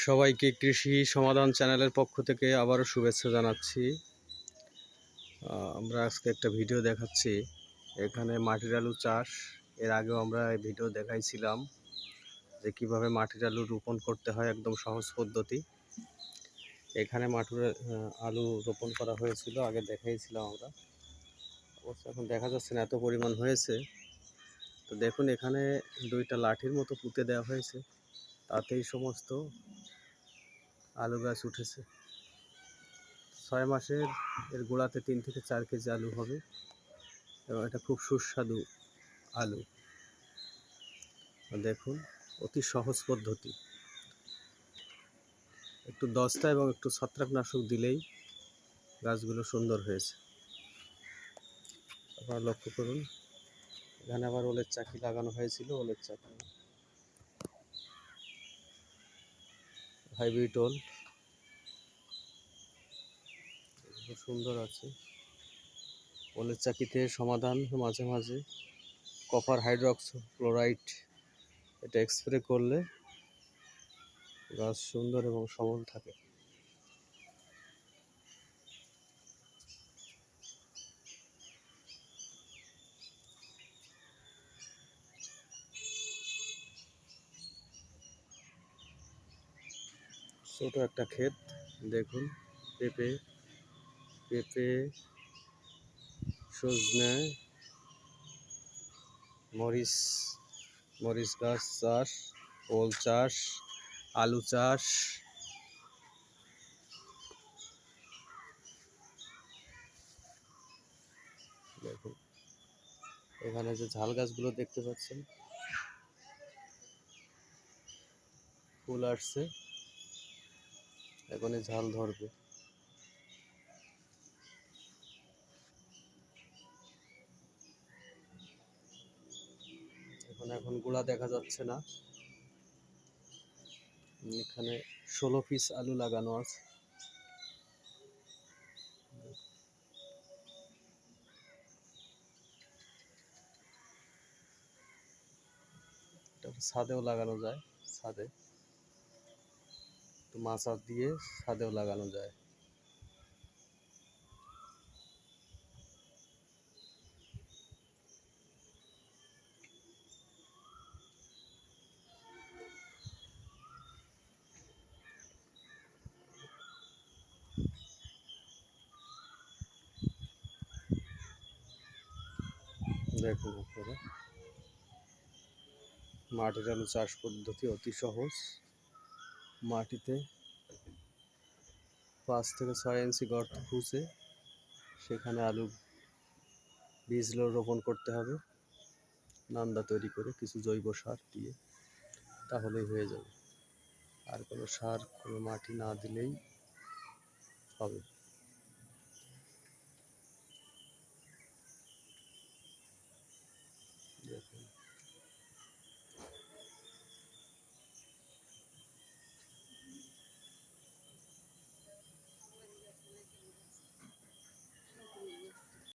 সবাইকে কৃষি সমাধান চ্যানেলের পক্ষ থেকে আবারও শুভেচ্ছা জানাচ্ছি। আমরা আজকে একটা ভিডিও দেখাচ্ছি, এখানে মাটির আলু চাষ। এর আগেও আমরা এই ভিডিও দেখাইছিলাম যে কিভাবে মাটির আলু রোপণ করতে হয়, একদম সহজ পদ্ধতি। এখানে মাটির আলু রোপণ করা হয়েছিল, আগে দেখাইছিলাম আমরা। অবশ্য এখন দেখা যাচ্ছে না, এত পরিমাণ হয়েছে। তো দেখুন, এখানে দুইটা লাঠির মতো পুঁতে দেওয়া হয়েছে, তাতেই সমস্ত আলু গাছ উঠেছে। 6 মাসের এর গোড়াতে 3 থেকে 4 কেজি আলু হবে এবং এটা খুব সুস্বাদু আলু। দেখুন, অতি সহজ পদ্ধতি। একটু দস্তা এবং একটু ছত্রাকনাশক দিলেই গাছগুলো সুন্দর হয়েছে। আপনারা লক্ষ্য করুন, এখানে আবার ওলের চাকি লাগানো হয়েছিল, ওলের চাকি হাইব্রিড ওল খুব সুন্দর আছে। ওলের চাকিতে সমাধান মাঝে মাঝে কপার হাইড্রক্সিক্লোরাইড এটা স্প্রে করলে গাছ সুন্দর এবং সবল থাকে। ছোট একটা ক্ষেত, দেখুন পেঁপে, সজনে, মরিচ গাছ চাষ, ওল চাষ, আলু চাষ। দেখুন, এখানে যে ঝাল গাছগুলো দেখতে পাচ্ছেন, ফুল আসছে, এখন ঝাল ধরবে। এখন গোড়া দেখা যাচ্ছে না। এখানে 16 পিস আলু লাগানো আছে। ছাদেও লাগানো যায়, ছাদে একটু মাচা দিয়ে ছাদেও লাগানো যায়। দেখুন আপনারা, মাটির আলু চাষ পদ্ধতি অতি সহজ। মাটিতে 5 থেকে 6 ইঞ্চি গর্ত খুঁজে সেখানে আলু বীজগুলো রোপণ করতে হবে, নান্দা তৈরি করে কিছু জৈব সার দিয়ে, তাহলেই হয়ে যাবে। আর কোনো সার, কোনো মাটি না দিলেই হবে।